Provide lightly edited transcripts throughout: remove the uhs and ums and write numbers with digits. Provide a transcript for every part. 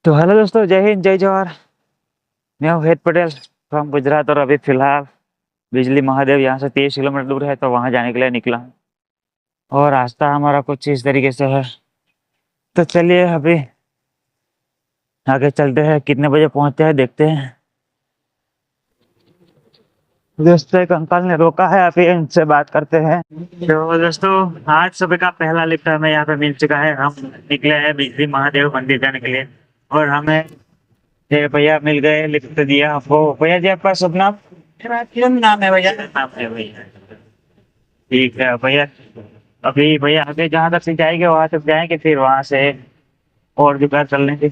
तो हेलो दोस्तों, जय हिंद जय जवाहर। मैं हूँ हेड पटेल फ्रॉम गुजरात और अभी फिलहाल बिजली महादेव यहाँ से 30 किलोमीटर दूर है, तो वहाँ जाने के लिए निकला हूँ। और रास्ता हमारा कुछ इस तरीके से है। तो चलिए अभी आगे चलते हैं, कितने बजे पहुँचते हैं देखते हैं। दोस्तों एक अंकल ने रोका है, अभी इनसे बात करते हैं। तो दोस्तों आज सुबह का पहला लिफ्ट हमें यहाँ पे मिल चुका है। हम निकले हैं बिजली महादेव मंदिर जाने के लिए और हमें ये भैया मिल गए, लिफ्ट दिया हमको। भैया जी आपका शुभ नाम? मेरा क्यों नाम है भैया? नाम है भैया। ठीक है भैया। अभी भैया आगे जहाँ तक से जाएंगे वहां तक जाएंगे, फिर वहां से और जगह चल लेंगे।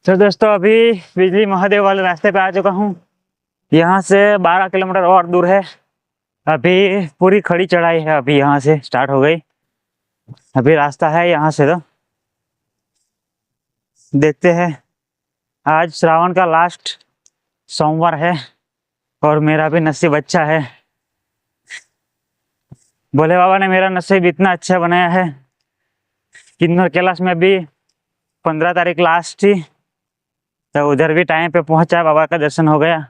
तो दोस्तों अभी बिजली महादेव वाले रास्ते पे आ चुका हूँ। यहाँ से 12 किलोमीटर और दूर है। अभी पूरी खड़ी चढ़ाई है, अभी यहाँ से स्टार्ट हो गई। अभी रास्ता है यहाँ से, तो देखते हैं। आज श्रावण का लास्ट सोमवार है और मेरा भी नसीब अच्छा है। भोले बाबा ने मेरा नसीब इतना अच्छा बनाया है। किन्नर कैलाश में भी 15 तारीख लास्ट थी, तो उधर भी टाइम पे पहुंचा, बाबा का दर्शन हो गया।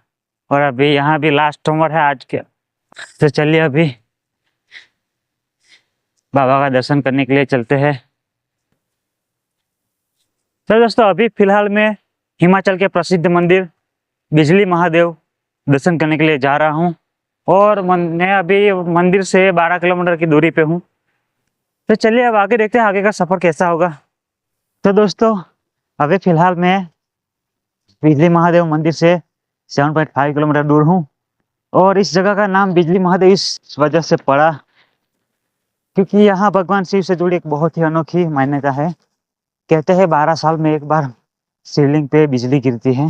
और अभी यहाँ भी लास्ट सोमवार है आज के। तो चलिए अभी बाबा का दर्शन करने के लिए चलते हैं। तो दोस्तों अभी फिलहाल मैं हिमाचल के प्रसिद्ध मंदिर बिजली महादेव दर्शन करने के लिए जा रहा हूँ। और मैं अभी मंदिर से 12 किलोमीटर की दूरी पे हूँ। तो चलिए अब आगे देखते हैं आगे का सफ़र कैसा होगा। तो दोस्तों अभी फिलहाल मैं बिजली महादेव मंदिर से 7.5 किलोमीटर दूर हूँ। और इस जगह का नाम बिजली महादेव इस वजह से पड़ा क्योंकि यहाँ भगवान शिव से जुड़ी एक बहुत ही अनोखी मान्यता है। कहते हैं 12 साल में एक बार शिवलिंग पे बिजली गिरती है।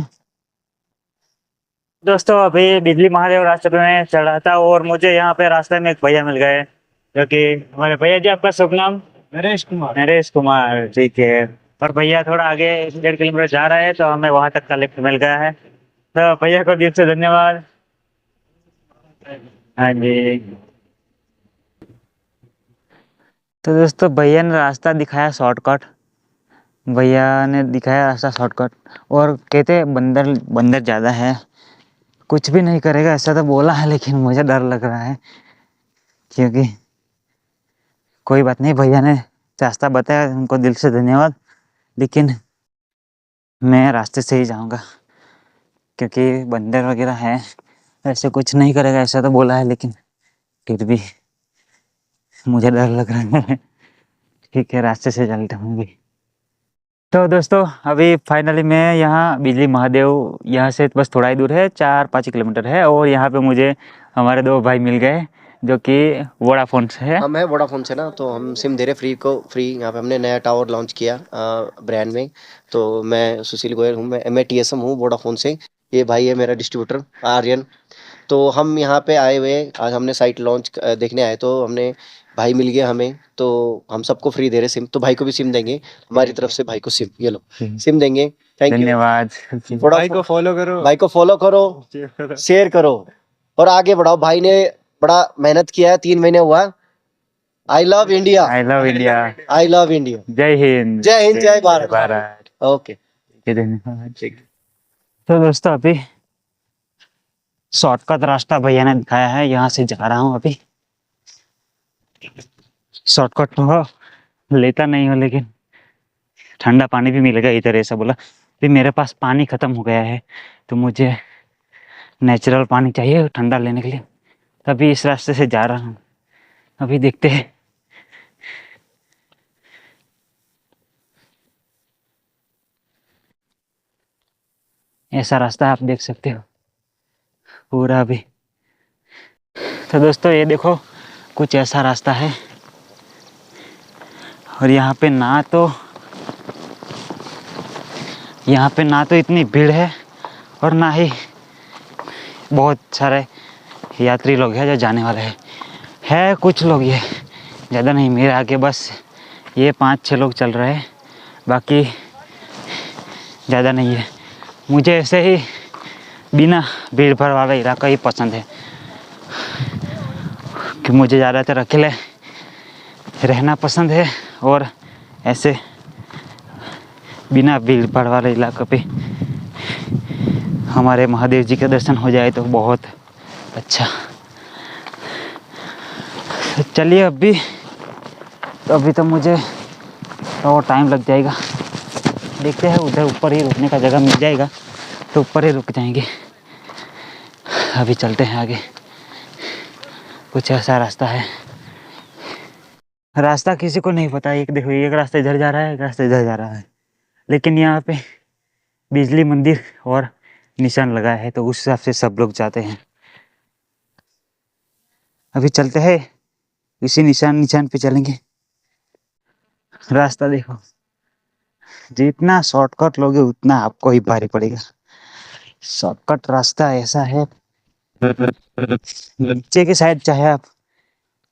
दोस्तों अभी बिजली महादेव रास्ते पे मैं चढ़ा था और मुझे यहाँ पे रास्ते में एक भैया मिल गए, जो कि हमारे भैया जी आपका शुभ नाम? नरेश कुमार। नरेश कुमार, ठीक है। और भैया थोड़ा आगे 1.5 किलोमीटर जा रहा है, तो हमें वहां तक का लिफ्ट मिल गया है। तो भैया को दिल से धन्यवाद। हाँ जी। तो दोस्तों भैया ने रास्ता दिखाया शॉर्टकट। भैया ने दिखाया रास्ता शॉर्टकट और कहते बंदर बंदर ज़्यादा है, कुछ भी नहीं करेगा ऐसा तो बोला है, लेकिन मुझे डर लग रहा है। क्योंकि कोई बात नहीं, भैया ने रास्ता बताया, उनको दिल से धन्यवाद। लेकिन मैं रास्ते से ही जाऊंगा क्योंकि बंदर वगैरह है, ऐसे कुछ नहीं करेगा ऐसा तो बोला है, लेकिन फिर भी मुझे डर लग रहा है। ठीक है, रास्ते से चलते होंगे। तो दोस्तों अभी फाइनली मैं यहाँ बिजली महादेव, यहाँ से बस थोड़ा ही दूर है, 4-5 किलोमीटर है। और यहाँ पे मुझे हमारे दो भाई मिल गए जो कि वोडाफोन से है। हम है वोडाफोन से ना, तो हम सिम दे रहे फ्री। यहाँ पे हमने नया टावर लॉन्च किया ब्रांड में। तो मैं सुशील गोयल हूँ, मैं टीएसएम हूँ वोडाफोन से। ये भाई है मेरा डिस्ट्रीब्यूटर आर्यन। तो हम यहाँ पे आए हुए, आज हमने साइट लॉन्च देखने आए, तो हमने भाई मिल गया हमें, तो हम सबको फ्री दे रहे सिम। तो भाई को भी सिम देंगे हमारी तरफ से, भाई को सिम, ये लो सिम देंगे। थैंक यू, धन्यवाद। भाई को फॉलो करो, भाई को फॉलो करो, शेयर करो और आगे बढ़ाओ। भाई ने बड़ा मेहनत किया है, 3 महीने हुआ। I love India, I love India, I love India. जय हिंद, जय हिंद, जय भारत। भारत। ओके। तो दोस्तों अभी शॉर्टकट रास्ता भैया ने दिखाया है, यहाँ से जा रहा हूँ। अभी शॉर्टकट तो लेता नहीं हो, लेकिन ठंडा पानी भी मिलेगा इधर ऐसा बोला। फिर मेरे पास पानी खत्म हो गया है, तो मुझे नेचुरल पानी चाहिए ठंडा लेने के लिए, तभी इस रास्ते से जा रहा हूँ। अभी देखते हैं। ऐसा रास्ता आप देख सकते हो पूरा। अभी तो दोस्तों ये देखो, कुछ ऐसा रास्ता है। और यहाँ पे ना तो इतनी भीड़ है और ना ही बहुत सारे यात्री लोग हैं जो जाने वाले हैं। है कुछ लोग, ये ज़्यादा नहीं। मेरे आगे बस ये 5-6 लोग चल रहे हैं, बाकी ज़्यादा नहीं है। मुझे ऐसे ही बिना भीड़ भाड़ वाला इलाका ही पसंद है कि मुझे ज़्यादातर अकेले रहना पसंद है और ऐसे बिना भीड़ भाड़ वाले इलाके पे हमारे महादेव जी के दर्शन हो जाए तो बहुत अच्छा। चलिए अभी तो मुझे तो टाइम लग जाएगा, देखते हैं उधर ऊपर ही रुकने का जगह मिल जाएगा तो ऊपर ही रुक जाएंगे। अभी चलते हैं आगे, कुछ ऐसा रास्ता है, रास्ता किसी को नहीं पता। एक देखो, एक रास्ता इधर जा रहा है, एक रास्ता इधर जा रहा है, लेकिन यहाँ पे बिजली मंदिर और निशान लगा है तो उस हिसाब से सब लोग जाते हैं। अभी चलते हैं, इसी निशान पे चलेंगे। रास्ता देखो, जितना शॉर्टकट लोगे उतना आपको ही भारी पड़ेगा। शॉर्टकट रास्ता ऐसा है, नीचे की साइड चाहे आप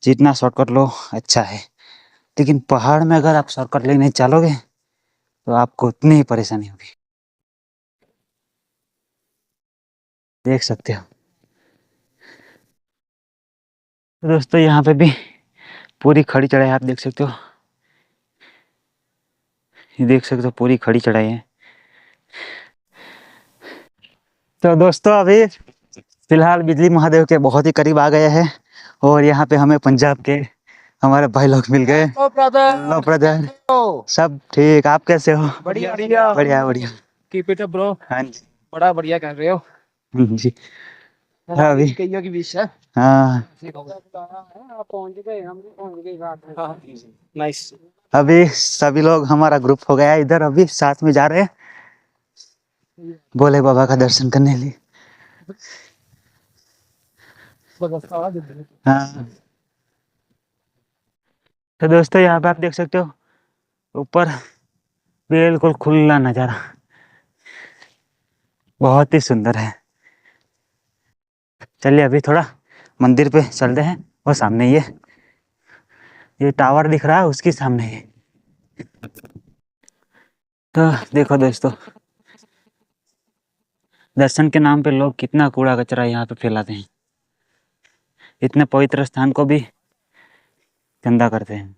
जितना शॉर्टकट लो अच्छा है, लेकिन पहाड़ में अगर आप शॉर्टकट लेने चलोगे तो आपको उतनी ही परेशानी होगी। देख सकते हो तो दोस्तों, यहाँ पे भी पूरी खड़ी चढ़ाई आप देख सकते हो, ये देख सकते हो पूरी खड़ी चढ़ाई है। तो दोस्तों, अभी फिलहाल बिजली महादेव के बहुत ही करीब आ गए हैं और यहाँ पे हमें पंजाब के हमारे भाई लोग मिल गए। हेलो ब्रदर, सब ठीक, आप कैसे हो? बढ़िया बढ़िया बढ़िया बढ़िया। Keep it up bro. हाँ जी, बड़ा बढ़िया कर रहे हो जी। अभी कईयों की विश है। हाँ, आप पहुंच गए, हम भी पहुंच गए साथ में। नाइस। अभी सभी लोग हमारा ग्रुप हो गया है इधर, अभी साथ में जा रहे हैं भोले बाबा का दर्शन करने लिए। हाँ, तो दोस्तों यहाँ पे आप देख सकते हो ऊपर बिल्कुल खुला नज़ारा, बहुत ही सुंदर है। चलिए अभी थोड़ा मंदिर पे चलते हैं, वो सामने ही है, ये टावर दिख रहा है उसके सामने ही। तो देखो दोस्तों, दर्शन के नाम पे लोग कितना कूड़ा कचरा यहाँ पे फैलाते हैं, इतने पवित्र स्थान को भी गंदा करते हैं।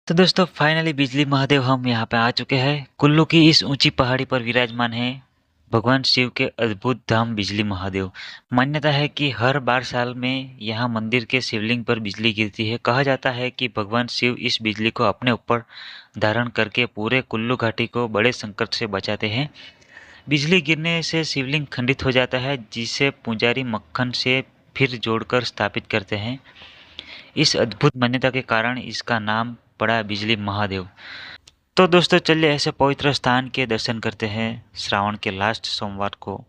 तो दोस्तों, फाइनली बिजली महादेव हम यहाँ पे आ चुके हैं। कुल्लू की इस ऊंची पहाड़ी पर विराजमान है भगवान शिव के अद्भुत धाम बिजली महादेव। मान्यता है कि हर 12 साल में यहाँ मंदिर के शिवलिंग पर बिजली गिरती है। कहा जाता है कि भगवान शिव इस बिजली को अपने ऊपर धारण करके पूरे कुल्लू घाटी को बड़े संकट से बचाते हैं। बिजली गिरने से शिवलिंग खंडित हो जाता है, जिसे पुजारी मक्खन से फिर जोड़कर स्थापित करते हैं। इस अद्भुत मान्यता के कारण इसका नाम पड़ा बिजली महादेव। तो दोस्तों, चलिए ऐसे पवित्र स्थान के दर्शन करते हैं श्रावण के लास्ट सोमवार को।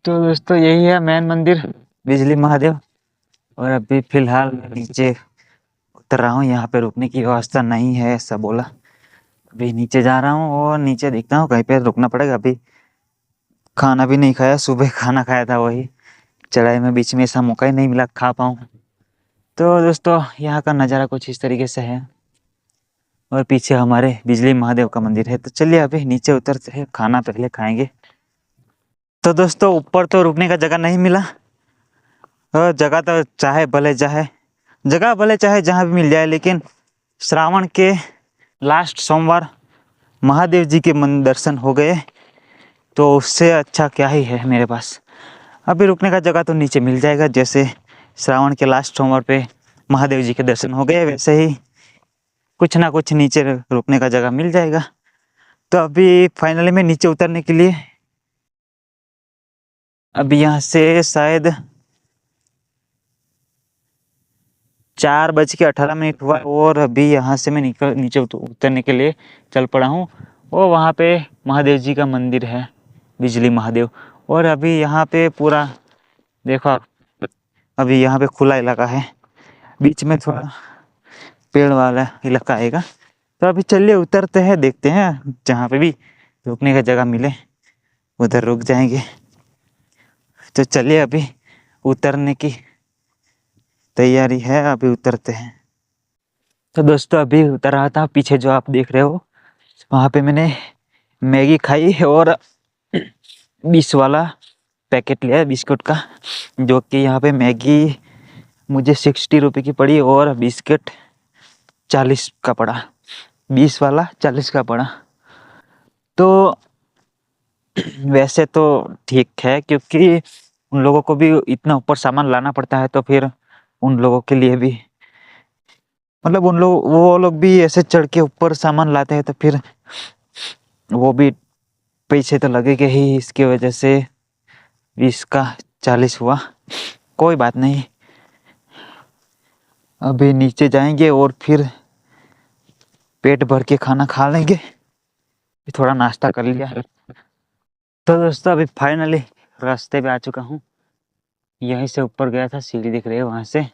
तो दोस्तों यही है मेन मंदिर बिजली महादेव। और अभी फिलहाल नीचे उतर रहा हूँ, यहाँ पे रुकने की व्यवस्था नहीं है ऐसा बोला। अभी नीचे जा रहा हूँ और नीचे देखता हूँ कहीं पे रुकना पड़ेगा। अभी खाना भी नहीं खाया, सुबह खाना खाया था वही चढ़ाई में, बीच में ऐसा मौका ही नहीं मिला खा पाऊँ। तो दोस्तों यहाँ का नज़ारा कुछ इस तरीके से है और पीछे हमारे बिजली महादेव का मंदिर है। तो चलिए अभी नीचे उतरते हैं, खाना पहले खाएंगे। तो दोस्तों ऊपर तो रुकने का जगह नहीं मिला, और जगह तो जगह भले चाहे जहाँ भी मिल जाए, लेकिन श्रावण के लास्ट सोमवार महादेव जी के दर्शन हो गए तो उससे अच्छा क्या ही है मेरे पास। अभी रुकने का जगह तो नीचे मिल जाएगा, जैसे श्रावण के लास्ट सोमवार पे महादेव जी के दर्शन हो गए वैसे ही कुछ ना कुछ नीचे रुकने का जगह मिल जाएगा। तो अभी फाइनली मैं नीचे उतरने के लिए, अभी यहाँ से शायद 4:18 हुआ और अभी यहाँ से मैं नीचे उतरने के लिए चल पड़ा हूँ। और वहाँ पे महादेव जी का मंदिर है, बिजली महादेव। और अभी यहाँ पे पूरा देखो आप, अभी यहाँ पे खुला इलाका है, बीच में थोड़ा पेड़ वाला इलाका आएगा। तो अभी चलिए उतरते हैं, देखते हैं जहाँ पे भी रुकने का जगह मिले उधर रुक जाएंगे। तो चलिए अभी उतरने की तैयारी है, अभी उतरते हैं। तो दोस्तों अभी उतर रहा था, पीछे जो आप देख रहे हो वहाँ पे मैंने मैगी खाई और 20 वाला पैकेट लिया बिस्कुट का, जो कि यहाँ पे मैगी मुझे 60 रुपये की पड़ी और बिस्किट 40 का पड़ा, 20 वाला 40 का पड़ा। तो वैसे तो ठीक है, क्योंकि उन लोगों को भी इतना ऊपर सामान लाना पड़ता है, तो फिर उन लोगों के लिए भी मतलब वो लोग भी ऐसे चढ़ के ऊपर सामान लाते हैं, तो फिर वो भी पैसे तो लगेंगे ही। इसकी वजह से 20 का 40 हुआ, कोई बात नहीं। अभी नीचे जाएंगे और फिर पेट भर के खाना खा लेंगे, थोड़ा नाश्ता कर लिया। तो दोस्तों अभी फाइनली रास्ते पे आ चुका हूँ, यहीं से ऊपर गया था, सीढ़ी दिख रही है वहाँ से,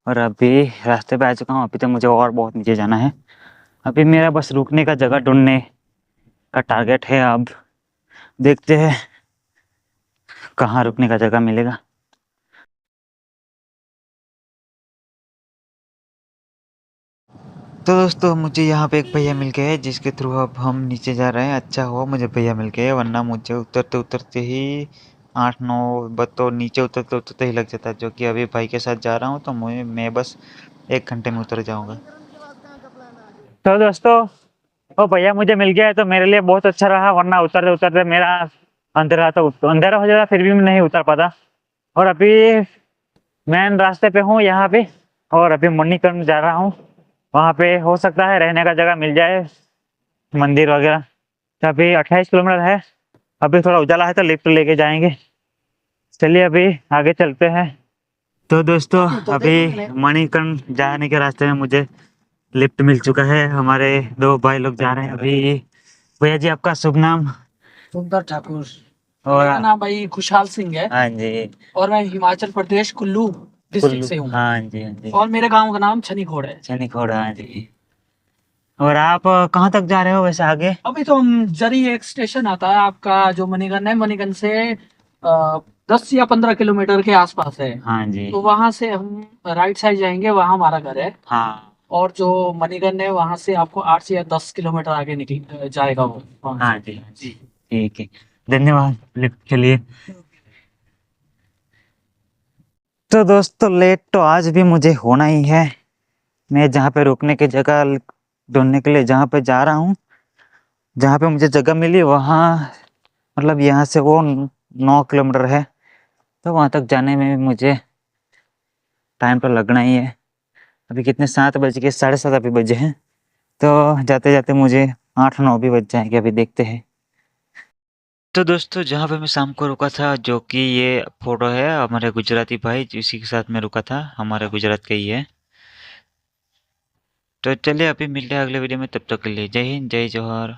और अभी रास्ते पे आ चुका हूँ। अभी तो मुझे और बहुत नीचे जाना है, अभी मेरा बस रुकने का जगह ढूंढने का टारगेट है। अब देखते हैं कहाँ रुकने का जगह मिलेगा। तो दोस्तों मुझे यहाँ पे एक भैया मिल गए हैं, जिसके थ्रू अब हम नीचे जा रहे हैं। अच्छा हुआ मुझे भैया मिल गए, वरना मुझे उतरते उतरते ही 8-9 बस तो नीचे उतरते उतरते ही लग जाता, जो कि अभी भाई के साथ जा रहा हूँ तो मैं बस 1 घंटे में उतर जाऊँगा। तो दोस्तों वो भैया मुझे मिल गया है, तो मेरे लिए बहुत अच्छा रहा, वरना उतरते उतरते मेरा अंधेरा हो जाता, फिर भी मैं नहीं उतर पाता। और अभी मेन रास्ते पे हूँ यहाँ पे, और अभी मणिकर्ण जा रहा हूँ, वहाँ पे हो सकता है रहने का जगह मिल जाए, मंदिर वगैरह। तो अभी 28 किलोमीटर है, अभी थोड़ा उजाला है तो लिफ्ट लेके जाएंगे। चलिए अभी आगे चलते हैं। तो दोस्तों अभी मणिकर्ण जाने के रास्ते में मुझे लिफ्ट मिल चुका है, हमारे 2 भाई लोग जा रहे हैं अभी। भैया जी आपका शुभ नाम? सुंदर ठाकुर। और मेरा नाम भाई खुशहाल सिंह है, हाँ जी, और मैं हिमाचल प्रदेश कुल्लू डिस्ट्रिक्ट से हूँ। हाँ जी, हाँ जी, और मेरे गांव का नाम छनीखोड़ है। छनीखोड़, हाँ जी। और आप कहाँ तक जा रहे हो वैसे आगे? अभी तो हम जरी एक स्टेशन आता है आपका, जो मणिकर्ण है, मणिकर्ण से 10 या 15 किलोमीटर के आसपास है। हाँ जी, तो वहां से हम राइट साइड जाएंगे, वहां हमारा घर है। हाँ, और जो मणिकर्ण है वहां से आपको 8 से या 10 किलोमीटर आगे निकल जाएगा वो वहां हाँ से। जी, हाँ जी, ठीक है, धन्यवाद लिफ्ट के लिए। तो दोस्तों लेट तो आज भी मुझे होना ही है। मैं जहाँ पे रुकने की जगह ढूंढने के लिए जहाँ पे जा रहा हूँ, जहाँ पे मुझे जगह मिली वहाँ, मतलब यहाँ से वो 9 किलोमीटर है, तो वहाँ तक जाने में भी मुझे टाइम तो लगना ही है। अभी कितने 7 बज के 7:30 अभी बजे हैं, तो जाते जाते मुझे 8-9 भी बज जाएंगे, अभी देखते हैं। तो दोस्तों जहाँ पे मैं शाम को रुका था, जो कि ये फोटो है हमारे गुजराती भाई जिसी के साथ मैं रुका था, हमारे गुजरात का ही है। तो चलिए अभी मिलते हैं अगले वीडियो में, तब तक के लिए जय हिंद, जय जवाहर।